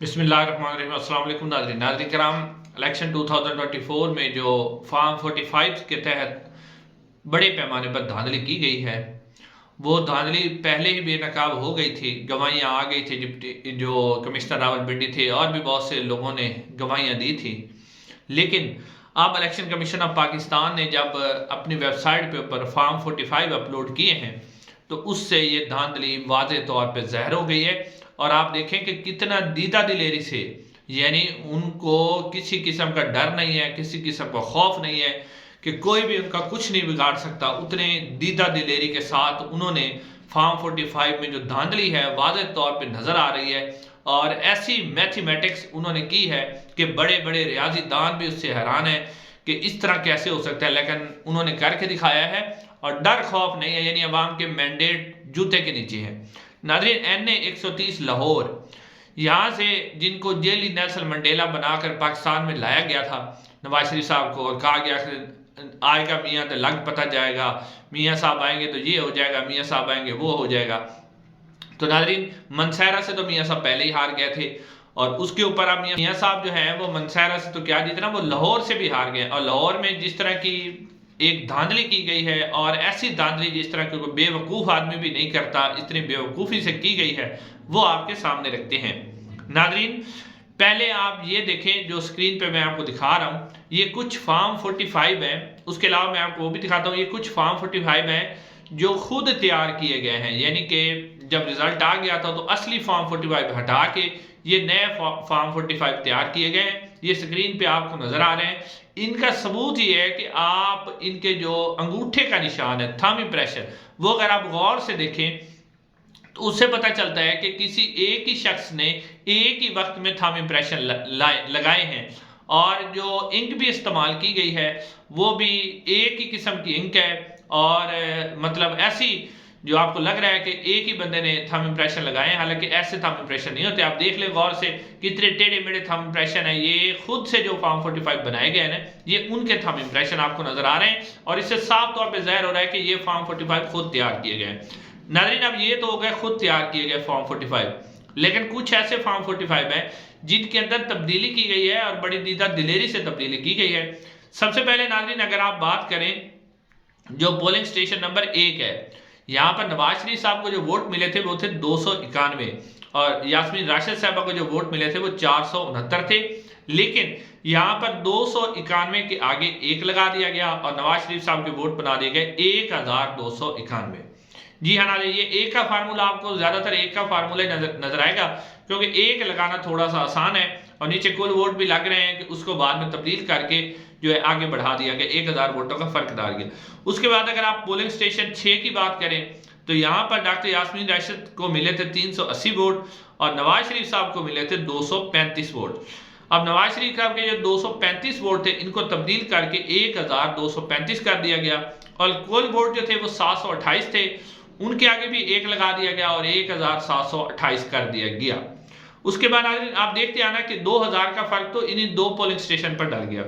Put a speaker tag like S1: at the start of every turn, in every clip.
S1: बिस्मिल्लाहिर्रहमानिर्रहीम। अस्सलाम वालेकुम नाज़रीन कराम। इलेक्शन 2024 में जो फॉर्म 45 के तहत बड़े पैमाने पर धांधली की गई है, वो धांधली पहले ही बेनकाब हो गई थी। गवाहियाँ आ गई थी, डिप्टी जो कमिश्नर रावलपिंडी थे और भी बहुत से लोगों ने गवाहियाँ दी थी। लेकिन अब इलेक्शन कमीशन ऑफ पाकिस्तान ने जब अपनी वेबसाइट पे ऊपर फॉर्म 45 अपलोड किए हैं, तो उससे ये धांधली वाज़ेह तौर पे ज़ाहिर हो गई है। और आप देखें कि कितना दीदा दिलेरी से, यानी उनको किसी किस्म का डर नहीं है, किसी किस्म का खौफ नहीं है कि कोई भी उनका कुछ नहीं बिगाड़ सकता। उतने दीदा दिलेरी के साथ उन्होंने फॉर्म 45 में जो धांधली है वाज़ेह तौर पे नज़र आ रही है। और ऐसी मैथमेटिक्स उन्होंने की है कि बड़े बड़े रियाजी दान भी उससे हैरान है कि इस तरह कैसे हो सकता है, लेकिन उन्होंने करके दिखाया है। और डर खौफ नहीं है, यानी अवाम के मैंडेट जूते के नीचे है। नाज़रीन, NA 130 लाहौर, यहाँ से जिनको जेली नेल्सन मंडेला बनाकर पाकिस्तान में लाया गया था नवाज शरीफ साहब को, और कहा गया कि आएगा मियाँ तो लग पता जाएगा, मियाँ साहब आएंगे तो ये हो जाएगा, मियाँ साहब आएंगे वो हो जाएगा। तो नाज़रीन, मनसैरा से तो मियाँ साहब पहले ही हार गए थे, और उसके ऊपर अब मियाँ साहब जो हैं वो मनसैरा से तो क्या जीतना, वो लाहौर से भी हार गए। और लाहौर में जिस तरह की एक धांधली की गई है, और ऐसी धांधली जिस तरह की कोई बेवकूफ़ आदमी भी नहीं करता, इतनी बेवकूफ़ी से की गई है, वो आपके सामने रखते हैं। नाज़रीन, पहले आप ये देखें, जो स्क्रीन पे मैं आपको दिखा रहा हूँ, ये कुछ फॉर्म 45 है। उसके अलावा मैं आपको वो भी दिखाता हूँ, ये कुछ फॉर्म 45 हैं जो खुद तैयार किए गए हैं। यानी कि जब रिजल्ट आ गया था तो असली फॉर्म 45 हटा के ये नए फॉर्म 45 तैयार किए गए हैं। ये स्क्रीन पे आपको नजर आ रहे हैं। इनका सबूत ये है कि आप इनके जो अंगूठे का निशान है, थंब इम्प्रेशन, वो अगर आप गौर से देखें तो उससे पता चलता है कि किसी एक ही शख्स ने एक ही वक्त में थंब इम्प्रेशन लगाए हैं। और जो इंक भी इस्तेमाल की गई है वो भी एक ही किस्म की इंक है। और मतलब ऐसी जो आपको लग रहा है कि एक ही बंदे ने थंब इम्प्रेशन लगाए हैं, हालांकि ऐसे थंब इम्प्रेशन नहीं होते। आप देख ले गौर से, कितने टेढ़े मेढ़े थंब इम्प्रेशन है। ये खुद से जो फॉर्म 45 बनाए गए हैं, ये उनके थंब इम्प्रेशन आपको नजर आ रहे हैं। और इससे साफ तौर पर जाहिर हो रहा है कि ये फॉर्म 45 खुद तैयार किए गए हैं। नाज़रीन, अब ये तो हो गए खुद तैयार किए गए फॉर्म 45, लेकिन कुछ ऐसे फॉर्म 45 हैं जिनके अंदर तब्दीली की गई है, और बड़ी दीदा दिलेरी से तब्दीली की गई है। सबसे पहले नाज़रीन, अगर आप बात करें जो पोलिंग स्टेशन नंबर 1 है, यहाँ पर नवाज शरीफ साहब को जो वोट मिले थे वो थे 291, और यास्मीन राशिद साहबा को जो वोट मिले थे वो 469 थे। लेकिन यहाँ पर 291 के आगे 1 लगा दिया गया, और नवाज शरीफ साहब के वोट बना दिए गए 1291। जी हाँ नाज़रीन, ये एक का फार्मूला आपको ज्यादातर एक का फार्मूला नजर आएगा, क्योंकि एक लगाना थोड़ा सा आसान है, और नीचे कुल वोट भी लग रहे हैं कि उसको बाद में तब्दील करके जो है आगे बढ़ा दिया गया, 1000 वोटों का फर्क डाल गया। उसके बाद अगर आप पोलिंग स्टेशन 6 की बात करें तो यहाँ पर डॉक्टर यास्मीन राशिद को मिले थे 380 वोट, और नवाज शरीफ साहब को मिले थे 235 वोट। अब नवाज शरीफ साहब के जो 235 वोट थे, इनको तब्दील करके 1235 कर दिया गया, और कुल वोट जो थे वो 728 थे, उनके आगे भी 1 लगा दिया गया और 1728 कर दिया गया। उसके बाद आप देखते आना कि 2000 का फर्क तो इन्हीं 2 पोलिंग स्टेशन पर डल गया।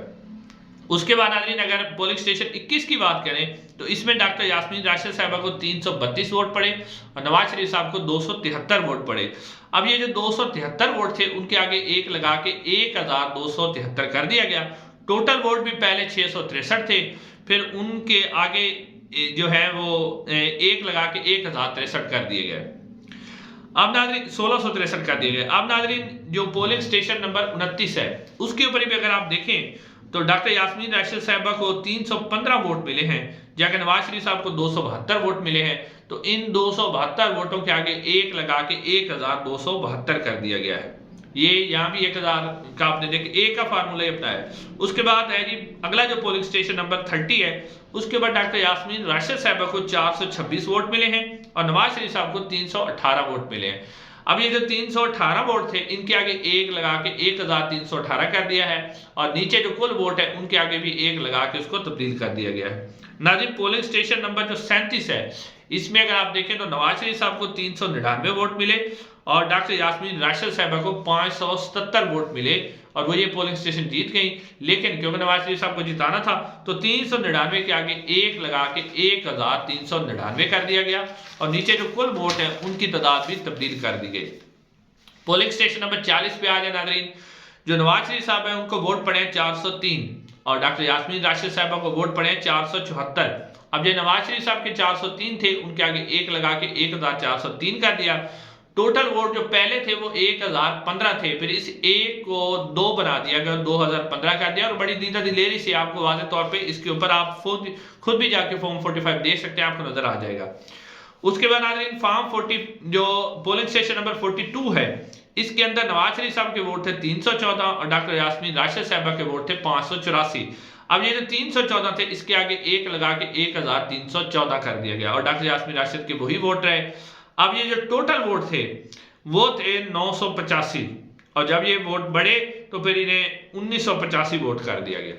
S1: उसके बाद नाज़रीन, अगर पोलिंग स्टेशन 21 की बात करें तो इसमें डॉक्टर यास्मीन राशिद साहबा को 332 वोट पड़े, और नवाज शरीफ साहब को 273 वोट पड़े। अब ये जो 273 वोट थे, उनके आगे 1 लगा के 1273 कर दिया गया। टोटल वोट भी पहले 663 थे, फिर उनके आगे जो है वो 1 लगा के 1063 कर दिए गए। अब नाज़रीन 1663 कर दिए गए। अब नाज़रीन, जो पोलिंग स्टेशन नंबर 29 है, उसके ऊपर भी अगर आप देखें तो डॉक्टर यास्मीन राशिद साहबा को 315 वोट मिले हैं, जबकि नवाज शरीफ साहब को 272 वोट मिले हैं। तो इन 272 वोटों के आगे 1 लगा के 1272 कर दिया गया है। ये यहाँ भी 1000 का आपने देखे, एक का फार्मूला अपनाया है। उसके बाद है जी अगला जो पोलिंग स्टेशन नंबर 30 है, उसके बाद डॉक्टर यास्मीन राशिद साहबा को 426 वोट मिले हैं, और नवाज शरीफ साहब को 318 वोट मिले हैं। अब ये जो 318 वोट थे, इनके आगे 1 लगा के 1318 कर दिया है, और नीचे जो कुल वोट है उनके आगे भी 1 लगा के उसको तब्दील कर दिया गया है। नाज़रीन, पोलिंग स्टेशन नंबर जो 37 है, इसमें अगर आप देखें तो नवाज शरीफ साहब को 399 वोट मिले, और डॉक्टर यास्मीन राशिद साहबा को 577 वोट मिले, और वो ये पोलिंग स्टेशन जीत गई। लेकिन क्योंकि नवाज शरीफ साहब को जिताना था तो 399 के आगे 1 लगा के 1399 कर दिया गया, और नीचे जो कुल वोट है उनकी तादाद भी तब्दील कर दी गई। पोलिंग स्टेशन नंबर 40 पे आ जाए नाजरीन, जो नवाज शरीफ साहब है उनको वोट पड़े 403 और डॉक्टर यास्मीन राशिद साहबा को वोट पड़े 474। अब जो नवाज शरीफ साहब के 403 थे उनके आगे एक लगा के 1403 कर दिया। टोटल वोट जो पहले थे वो 1015 थे, फिर इस एक को 2 बना दिया गया, 2015 कर दिया। और बड़ी दीदा दिलेरी से आपको वाज़ेह तौर पे इसके ऊपर आप खुद भी जाके फॉर्म 45 देख सकते हैं, आपको नजर आ जाएगा। उसके बाद नाज़रीन फॉर्म 40 जो पोलिंग स्टेशन नंबर 42 है, इसके अंदर नवाज शरीफ साहब के वोट थे 314 और डॉक्टर यास्मीन राशिद साहबा के वोट थे 584। अब ये जो 314 थे इसके आगे एक लगा के 1314 कर दिया गया और डॉक्टर यास्मीन राशिद के वही वोट रहे। अब ये जो टोटल वोट थे वो थे 985 और जब ये वोट बढ़े तो फिर इन्हें 1985 वोट कर दिया गया।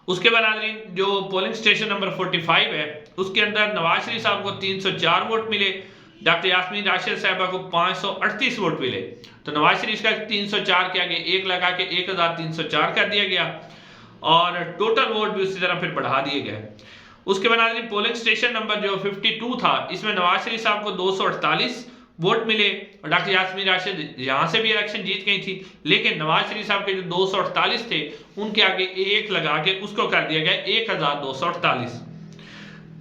S1: उसके बाद नाज़रीन जो पोलिंग स्टेशन नंबर 45 है उसके अंदर नवाज शरीफ साहब को 304 वोट मिले, डॉक्टर यास्मीन राशिद साहबा को 538 वोट मिले। तो नवाज शरीफ का 304 के आगे एक लगा के 1304 कर दिया गया और टोटल वोट भी उसी तरह फिर बढ़ा दिए गए। उसके बाद नाज़रीन पोलिंग स्टेशन नंबर जो 52 था इसमें नवाज शरीफ साहब को 248 वोट मिले और डॉक्टर यास्मीन राशिद यहाँ से भी इलेक्शन जीत गई थी, लेकिन नवाज शरीफ साहब के जो 248 थे उनके आगे एक लगा के उसको कर दिया गया 1248।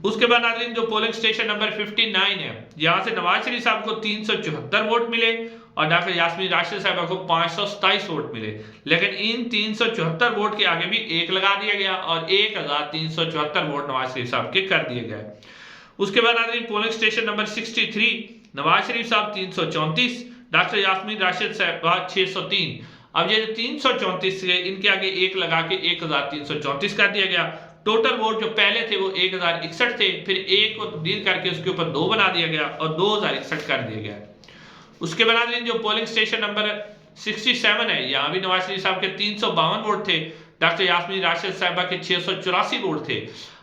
S1: उसके बाद नाज़रीन जो पोलिंग स्टेशन नंबर 59 है यहाँ से नवाज शरीफ साहब को 374 वोट मिले और डॉक्टर यास्मीन राशिद साहबा को 527 वोट मिले, लेकिन इन 374 वोट के आगे भी एक लगा दिया गया और 1374 वोट नवाज शरीफ साहब के कर दिए गए। उसके बाद नाज़रीन polling station number 63 Nawaz Sharif साहब 334, डॉक्टर यास्मीन राशिद साहबा 603। अब ये जो 334 थे इनके आगे एक लगा के 1334 कर दिया गया। टोटल वोट जो पहले थे वो 1061 थे, फिर एक को तब्दील करके उसके ऊपर 2 बना दिया गया और 2061 कर दिया गया। उसके बाद जो पोलिंग स्टेशन नंबर 67 है यहाँ भी नवाज शरीफ साहब के 352 वोट थे, डॉक्टर यास्मीन राशिद साहबा के 684 वोट थे।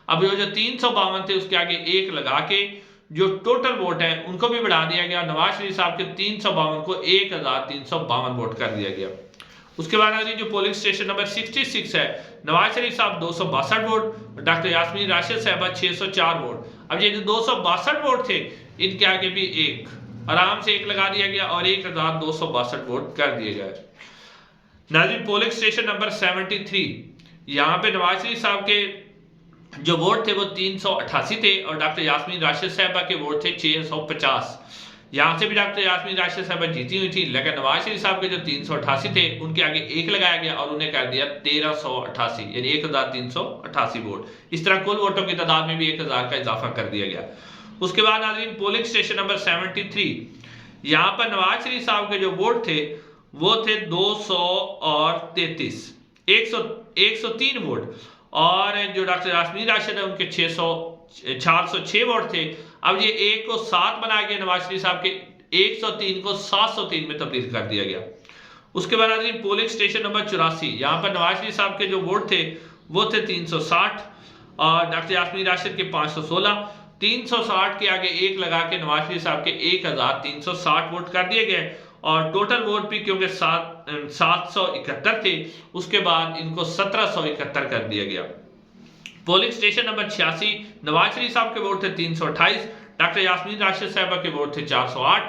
S1: अब जो 352 थे उसके आगे एक लगा के जो टोटल वोट है उनको भी बढ़ा दिया गया, नवाज शरीफ साहब के 352 को 1352 वोट कर दिया गया। उसके बाद जो पोलिंग स्टेशन नंबर 66 है नवाज शरीफ साहब 262 वोट, डॉक्टर यास्मीन राशिद साहबा 604 वोट। अब ये जो 262 वोट थे इनके आगे भी एक आराम से एक लगा दिया गया और 1262 वोट कर दिए गए। नाज़रीन पोलिंग स्टेशन नंबर 73 यहाँ पे नवाज शरीफ साहब के जो वोट थे वो 388 थे और डॉक्टर यास्मीन राशिद साहबा के वोट थे 650। यहाँ से भी डॉक्टर यास्मीन राशिद साहबा जीती हुई थी, लेकिन नवाज शरीफ साहब के जो 388 थे उनके आगे एक लगाया गया और उन्हें कर दिया 1388 यानी 1388 वोट। इस तरह कुल वोटों की तादाद में भी 1000 का इजाफा कर दिया गया। उसके बाद नाज़रीन पोलिंग स्टेशन नंबर 73 यहाँ पर नवाज शरीफ साहब के जो वोट थे वो थे 233 103 वोट और जो डॉक्टर यास्मीन राशिद है उनके 406 वोट थे। अब ये एक को 7 बनाया गया, नवाज शरीफ साहब के 103 को 703 में तब्दील कर दिया गया। उसके बाद पोलिंग स्टेशन नंबर 84 यहाँ पर नवाज शरीफ साहब के जो वोट थे वो थे 360 और डॉक्टर यास्मीन राशिद के 516। 360 के आगे एक लगा के नवाज शरीफ साहब के 1360 वोट कर दिए गए और टोटल वोट भी क्योंकि 771 थे उसके बाद इनको 1771 कर दिया गया। Polling station number 86 Nawaz Sharif साहब के वोट थे 328, डॉक्टर यास्मीन राशिद साहबा के वोट थे 408।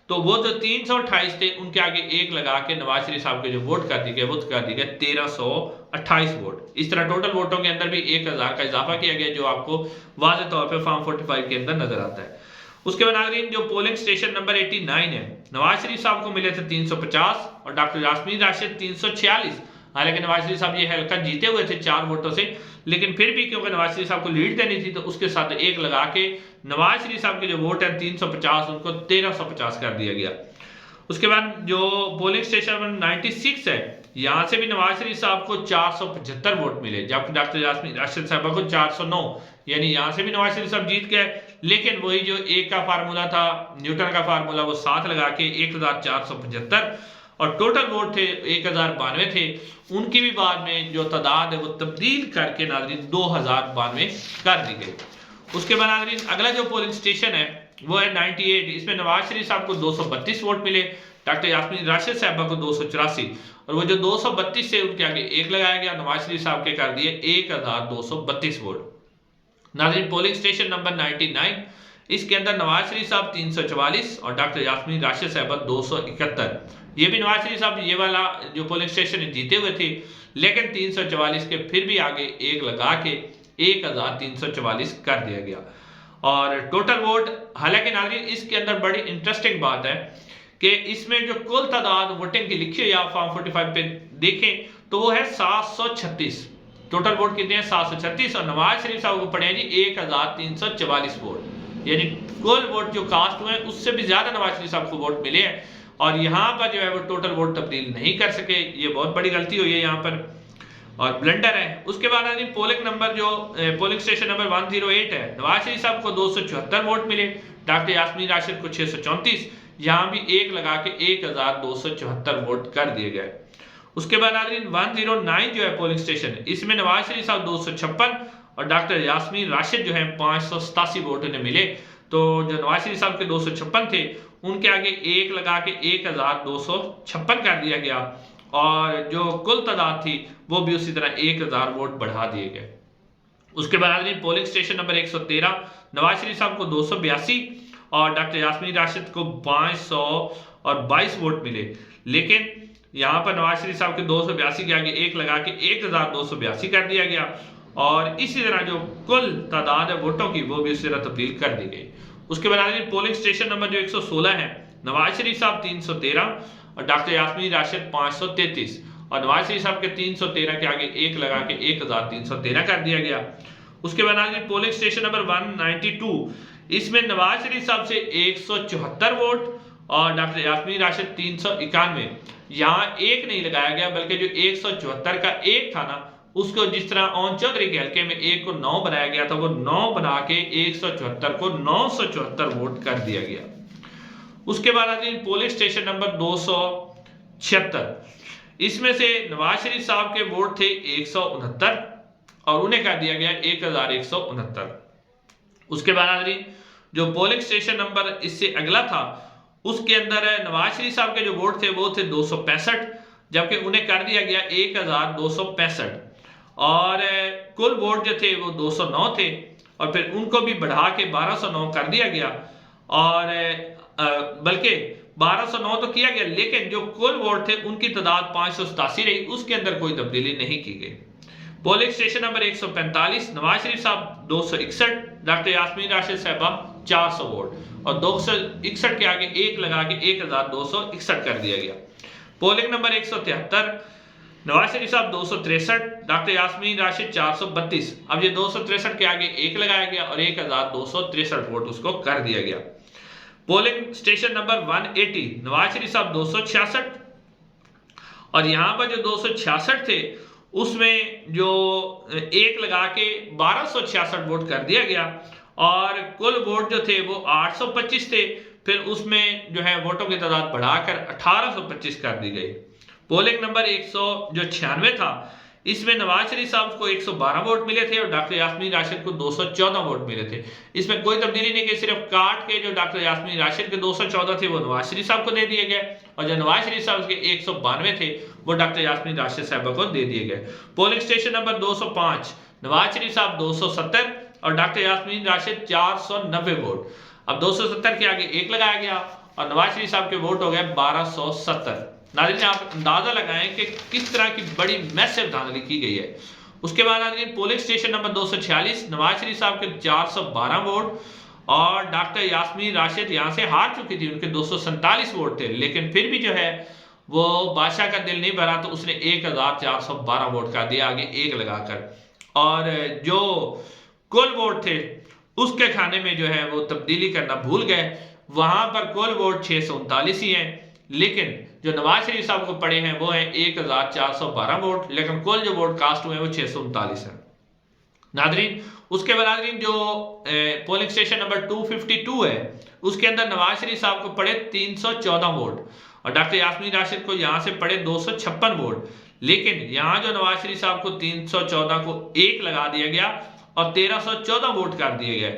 S1: तो वो जो 328 थे उनके आगे एक लगा के नवाज शरीफ साहब के जो वोट कर दिए गए वो कर दिए गए 1328 वोट। इस तरह टोटल वोटों के अंदर भी 1000 का इजाफा किया गया जो आपको वाज़ेह तौर पे फॉर्म 45 के अंदर नजर आता है। उसके बाद नाज़रीन जो पोलिंग स्टेशन नंबर 89 है नवाज शरीफ साहब को मिले थे 350 और डॉक्टर यास्मीन राशिद 346। हालांकि नवाज शरीफ साहब ये हल्का जीते हुए थे 4 वोटों से, लेकिन फिर भी क्योंकि नवाज शरीफ साहब को लीड देनी थी तो उसके साथ एक लगा के नवाज शरीफ साहब के जो वोट है 350 उनको 1350 कर दिया गया। उसके बाद जो पोलिंग स्टेशन 96 है यहाँ से भी नवाज शरीफ साहब को 475 वोट मिले जबकि डॉक्टर यास्मीन राशिद साहबा को 409, यानी यहाँ से भी नवाज शरीफ साहब जीत गए। लेकिन वही जो एक का फार्मूला था न्यूटन का फार्मूला वो 7 लगा के 1475 और टोटल वोट थे 1092 थे, उनकी भी बाद में जो तादाद है वो तब्दील करके नाज़रीन 2092 कर दी गई। उसके बाद नाज़रीन अगला जो पोलिंग स्टेशन है वो है 98, इसमें नवाज शरीफ साहब को 232 वोट मिले, डॉक्टर यास्मीन राशिद साहबा को 284 और वो जो 232 से उनके आगे एक लगाया गया, नवाज शरीफ साहब के कर दिए 1232 वोट। नाज़रीन पोलिंग स्टेशन नंबर 99 इसके अंदर नवाज शरीफ साहब 344 और डॉक्टर यास्मीन राशिद साहबा 271। ये भी नवाज शरीफ साहब ये वाला जो पोलिंग स्टेशन जीते हुए थे, लेकिन 344 के फिर भी आगे एक लगा के 1344 कर दिया गया। और टोटल वोट, हालांकि नाज़रीन इसके अंदर बड़ी इंटरेस्टिंग बात है कि इसमें जो कुल तादाद वोटिंग की लिखी हुई आप फॉर्म 45 पे देखें तो वो है 736। टोटल वोट कितने हैं? 736। और नवाज शरीफ साहब को पड़े हैं जी 1344 वोट, यानी कुल वोट जो कास्ट हुए हैं उससे भी ज्यादा नवाज शरीफ साहब को वोट मिले हैं। और यहाँ पर जो है वो टोटल वोट तब्दील नहीं कर सके, ये बहुत बड़ी गलती हुई है यहाँ पर और ब्लंडर है। उसके बाद पोलिंग नंबर जो पोलिंग स्टेशन नंबर 108 है, नवाज शरीफ साहब को 274 वोट मिले, डॉक्टर यास्मीन राशिद को 634। यहाँ भी एक लगा के 1274 वोट कर दिए गए। उसके बाद 109 जो है पोलिंग स्टेशन, इसमें नवाज शरीफ साहब 256 और डॉक्टर यास्मीन राशिद जो है 587 वोट उन्हें मिले। तो जो नवाज शरीफ साहब के 256 थे उनके आगे एक लगा के 1256 कर दिया गया और जो कुल तादाद थी वो भी उसी तरह 1000 वोट बढ़ा दिए गए। उसके बाद polling station number 113, Nawaz Sharif साहब को 282 और डॉक्टर यास्मीन राशिद को 522 वोट मिले, लेकिन यहाँ पर नवाज शरीफ साहब के 282 के आगे एक लगा के 1282 कर दिया गया और इसी तरह जो कुल तादाद है वोटों की वो भी उसी तरह तब्दील कर दी गई। उसके बाद पोलिंग स्टेशन नंबर जो 116 है, नवाज शरीफ साहब 313 और डॉक्टर यास्मीन राशिद 533 और नवाज शरीफ साहब के 313 के आगे एक लगा के 1313 कर दिया गया। उसके बाद पोलिंग स्टेशन नंबर 192, इसमें नवाज शरीफ साहब से 174 वोट और डॉक्टर यास्मीन राशिद 391। यहाँ एक नहीं लगाया गया बल्कि जो 174 का एक था ना उसको जिस तरह ओन चौधरी के हल्के में एक को 9 बनाया गया था वो 9 बना के 174 को 974 वोट कर दिया गया। उसके बाद पोलिंग स्टेशन नंबर 276, इसमें से नवाज शरीफ साहब के वोट थे 169 और उन्हें कर दिया गया 1169। उसके बाद जो पोलिंग स्टेशन नंबर इससे अगला था उसके अंदर नवाज शरीफ साहब के जो वोट थे वो थे 265 जबकि उन्हें कर दिया गया 1265 और कुल वोट जो थे वो 209 थे और फिर उनको भी बढ़ा के 1209 कर दिया गया और बल्कि 1209 तो किया गया लेकिन जो कुल वोट थे उनकी तादाद 587 रही, उसके अंदर कोई तब्दीली नहीं की गई। Polling station number 145, Nawaz Sharif साहब 261, डॉक्टर यास्मीन राशिद साहबा 400 वोट और 261 के आगे एक लगा के 1261 कर दिया गया। पोलिंग नंबर 173, नवाज शरीफ साहब 263, डॉक्टर यास्मीन राशिद 432। अब ये 263 के आगे एक लगाया गया और 1263 वोट उसको कर दिया गया। Polling station number 180, Nawaz Sharif साहब 266 और यहां पर जो 266 थे उसमें जो एक लगा के 1266 वोट कर दिया गया और कुल वोट जो थे वो 825 थे, फिर उसमें जो है वोटों की तादाद बढ़ाकर 1825 कर दी गई। पोलिंग नंबर 196 था, इसमें नवाज शरीफ साहब को 112 वोट मिले थे और डॉक्टर यास्मीन राशिद को 214 वोट मिले थे। इसमें कोई तब्दीली नहीं की, सिर्फ काट के जो डॉक्टर यास्मीन राशिद के 214 थे वो नवाज शरीफ साहब को दे दिए गए और जो नवाज शरीफ साहब के 192 थे वो डॉक्टर यास्मीन राशिद साहब को दे दिए गए। Polling station number 205, Nawaz Sharif साहब 270 और डॉक्टर यास्मीन राशिद 490 वोट। अब 270 के आगे एक लगाया गया और नवाज शरीफ साहब के वोट हो गए 1270। नाज़रीन आप अंदाजा लगाएं कि किस तरह की बड़ी मैसिव धांधली की गई है। उसके बाद नाज़रीन polling station number 246, Nawaz Sharif साहब के 412 वोट और डॉक्टर यास्मीन राशिद यहां से हार चुकी थी, उनके 247 वोट थे, लेकिन फिर भी जो है वो बादशाह का दिल नहीं भरा तो उसने 1412 वोट कर दिया आगे एक लगाकर और जो कुल वोट थे उसके खाने में जो है वो तब्दीली करना भूल गए। वहां पर कुल वोट 639 ही हैं, लेकिन जो नवाज शरीफ साहब को पड़े हैं वो हैं 1412 वोट, लेकिन कुल जो वोट कास्ट हुए हैं वो 639 है। नादरीन उसके बाद नादरीन जो पोलिंग स्टेशन नंबर 252 है उसके अंदर नवाज शरीफ साहब को पड़े 314 वोट और डॉक्टर यास्मीन राशिद को यहां से पड़े 256 वोट, लेकिन यहां जो नवाज शरीफ साहब को 314 को एक लगा दिया गया और 1314 वोट कर दिए गए।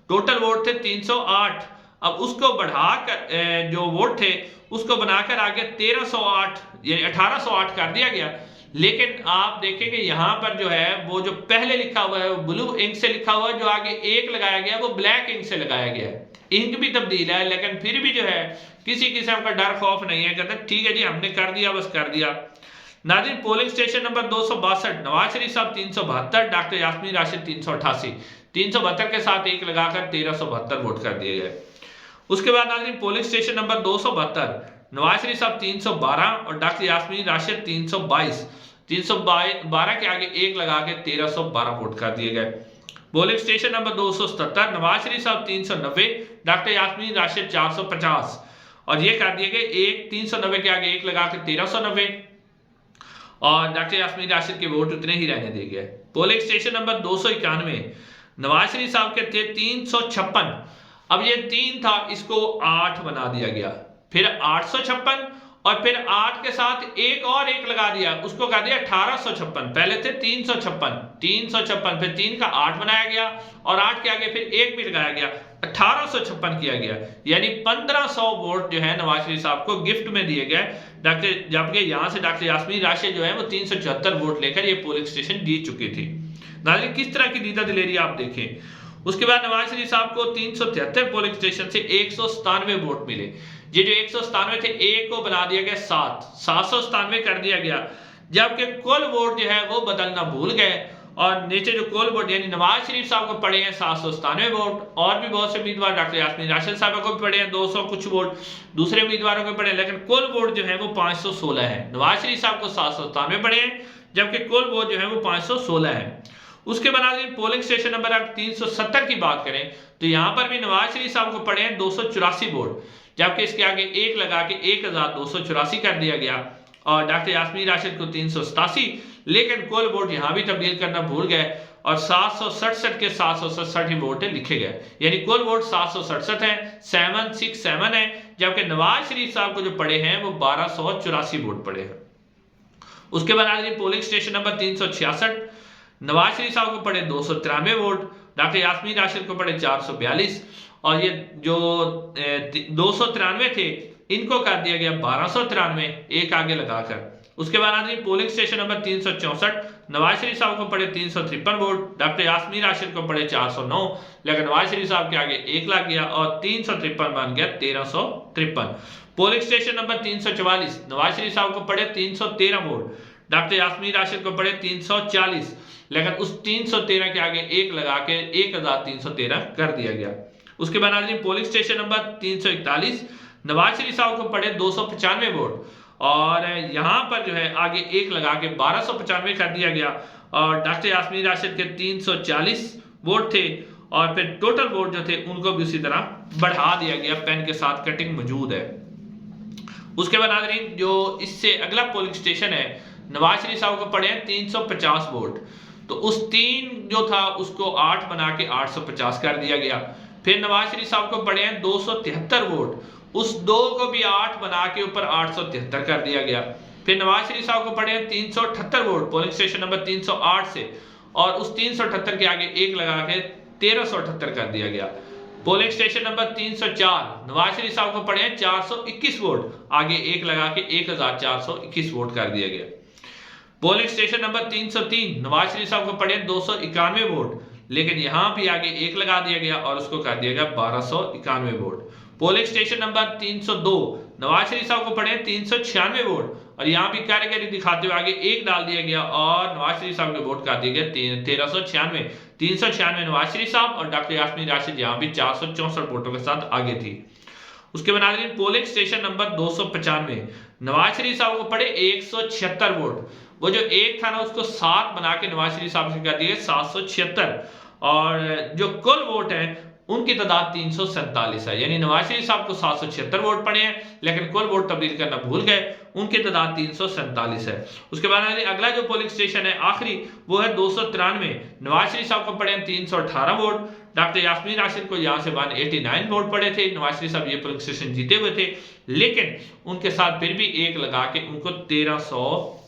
S1: टोटल वोट थे 308। अब उसको बढ़ाकर जो वोट थे उसको बनाकर आगे 1308 यानी 1808 कर दिया गया, लेकिन आप देखें कि यहाँ पर जो है वो जो पहले लिखा हुआ है वो ब्लू इंक से लिखा हुआ है, जो आगे एक लगाया गया वो ब्लैक इंक से लगाया गया है। इंक भी तब्दील है, लेकिन फिर भी जो है किसी किस्म का डर खौफ नहीं है, कहते ठीक है जी हमने कर दिया, बस कर दिया। नाज़रीन, polling station number 262 Nawaz Sharif साहब 372, डॉक्टर यास्मीन राशिद 388, 372 के साथ एक लगाकर 1372 वोट कर दिए गए। उसके बाद नाज़रीन polling station number 272 Nawaz Sharif साहब 312 और डॉक्टर यास्मीन राशिद 322, 312 के आगे एक लगा के 1312 वोट कर दिए गए। Polling station number 277 Nawaz Sharif साहब 390, डॉक्टर यास्मीन राशिद 450 और ये कर दिए गए एक 390 के आगे एक लगा के 1390 और डॉक्टर यास्मीन राशिद के वोट उतने ही रहने दिए गए। Polling station number 291 Nawaz Sharif साहब के थे 356, अब ये 3 था इसको 8 बना दिया गया, फिर 856 और फिर 8 के साथ एक और एक लगा दिया, उसको कर दिया 1856। पहले थे 356 फिर 3 का 8 बनाया गया और 8 के आगे फिर एक भी लगाया गया, 1856 किया गया, यानी 1500 वोट जो है नवाज शरीफ साहब को गिफ्ट में दिए गए। डॉक्टर जबकि यहां से डॉक्टर यास्मीन राशिद जो है वो 374 वोट लेकर ये पोलिंग स्टेशन जीत चुकी थी। नाज़रीन, किस तरह की दीदा दिलेरी आप देखें। उसके बाद नवाज शरीफ साहब को 373 पोलिंग स्टेशन से 197 वोट मिले। ये जो 197 थे एक को बना दिया गया 797 कर दिया गया, जबकि कुल वोट जो है वो बदलना भूल गए और नीचे जो कुल वोट यानी नवाज शरीफ साहब को पड़े हैं 797 वोट, और भी बहुत से उम्मीदवार डॉक्टर यास्मीन राशिद साहब को भी पड़े हैं 200 कुछ वोट, दूसरे उम्मीदवारों को पड़े हैं, लेकिन कुल वोट जो है वो 516 है। नवाज शरीफ साहब को 797 पड़े हैं जबकि कुल वोट जो है वो 516 है। उसके बाद पोलिंग स्टेशन नंबर 370 की बात करें तो यहां पर भी नवाज शरीफ साहब को पड़े हैं 284 वोट, जबकि इसके आगे एक लगा के 1284 कर दिया गया और डॉक्टर यास्मीन राशिद को 387, लेकिन कुल वोट यहां भी तब्दील करना भूल गए और 767 के 767 ही वोट लिखे गए, यानी कुल वोट 767 है, 767 है, जबकि नवाज शरीफ साहब को जो पड़े हैं वो 1284 वोट पड़े हैं। उसके बाद polling station number 366 Nawaz Sharif साहब को पड़े 293 वोट, डॉक्टर यास्मीन राशिद को पड़े 442 और ये जो 293 थे इनको कर दिया गया 1293 एक आगे लगाकर। उसके बाद polling station number 364 Nawaz Sharif साहब को पड़े 353 वोट, डॉक्टर यास्मीन राशिद को पड़े 409, लेकिन नवाज शरीफ साहब के आगे एक लग गया और 353 बन गया 1353। Polling station number 344 Nawaz Sharif साहब को पड़े 313 वोट, डॉक्टर यास्मीन राशिद को पड़े 340, लेकिन उस 313 के आगे एक लगा के 1313 कर दिया गया। उसके बाद polling station number 341 Nawaz Sharif साहब को पड़े 295 वोट और यहां पर जो है आगे एक लगा के 1295 कर दिया गया और डॉक्टर यास्मीन राशिद के 340 वोट थे और फिर टोटल वोट जो थे उनको भी उसी तरह बढ़ा दिया गया, पेन के साथ कटिंग मौजूद है। उसके बाद जो इससे अगला पोलिंग स्टेशन है नवाज शरीफ साहब को पड़े हैं 350 वोट, तो उस 3 जो था उसको 8 बना के 850 कर दिया गया। फिर नवाज शरीफ साहब को पड़े हैं 273 वोट, उस 2 को भी 8 बना के ऊपर 873 कर दिया गया। फिर नवाज शरीफ साहब को पड़े हैं 378 वोट पोलिंग स्टेशन नंबर 308 से और उस 378 के आगे एक लगा के 1378 कर दिया गया। Polling station number 304 Nawaz Sharif साहब को पड़े हैं 421 वोट, आगे एक लगा के 1421 वोट कर दिया गया। Polling station number 303 Nawaz Sharif साहब को पड़े 291 वोट, लेकिन यहां भी आगे एक लगा दिया गया और उसको कर दिया गया 1291 vote. Polling station number 302 Nawaz Sharif साहब को पड़े 396 वोट और यहां भी कारीगरी दिखाते हुए आगे एक डाल दिया गया और नवाज शरीफ साहब के वोट कर दिए गए 1396, 396 नवाज शरीफ साहब और डॉक्टर यास्मीन राशिद यहां भी 464 वोटों के साथ आगे थी। उसके बाद polling station number 295 Nawaz Sharif साहब को पड़े 176 वोट, वो जो एक था ना उसको 7 बना के नवाज शरीफ साहब से कर दिए 776 और जो कुल वोट है उनकी तादाद 347 है, यानी नवाज शरीफ साहब को 776 वोट पड़े हैं लेकिन कुल वोट तब्दील करना भूल गए, उनकी तादाद 347 है। उसके बाद अगला जो पोलिंग स्टेशन है आखिरी वो है 293 नवाज शरीफ साहब को पड़े हैं 318 वोट, डॉक्टर यास्मीन राशिद को यहाँ से 189 वोट पड़े थे। नवाज शरीफ साहब ये पोलिंग स्टेशन जीते हुए थे लेकिन उनके साथ फिर भी एक लगा के उनको 1300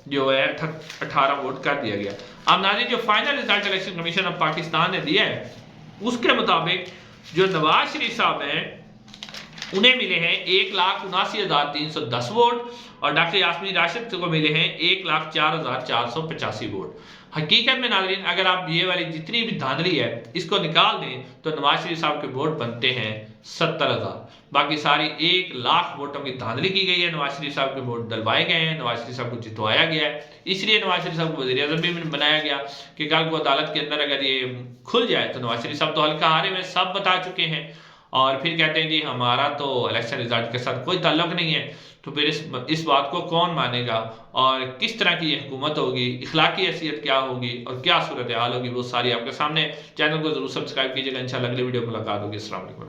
S1: जो है 18 वोट कर दिया गया। अब नाज़रीन जो final result election commission of Pakistan ने दिया है उसके मुताबिक जो नवाज शरीफ साहब हैं उन्हें मिले हैं 1,79,310 वोट और डॉक्टर यास्मीन राशिद को मिले हैं 1,04,485 वोट। हकीकत में नाज़रीन अगर आप ये वाली जितनी भी धांधली है इसको निकाल दें तो नवाज शरीफ साहब के वोट बनते हैं 70,000। बाकी सारी 1,00,000 वोटों की धांधली की गई है, नवाज शरीफ साहब के वोट डलवाए गए हैं, नवाज शरीफ साहब को जितवाया गया है। इसलिए नवाज शरीफ साहब को वज़ीर आज़म भी बनाया गया कि कल को अदालत के अंदर अगर ये खुल जाए तो नवाज शरीफ साहब तो हल्का हारे में सब बता चुके हैं और फिर कहते हैं जी हमारा तो इलेक्शन रिजल्ट के साथ कोई ताल्लुक नहीं है। तो फिर इस बात को कौन मानेगा और किस तरह की ये हुकूमत होगी, इखलाकी हैसियत क्या होगी और क्या सूरत हाल होगी, वो सारी आपके सामने। चैनल को जरूर सब्सक्राइब कीजिएगा। इंशाल्लाह अगले वीडियो में मुलाकात होगी। अस्सलाम वालेकुम।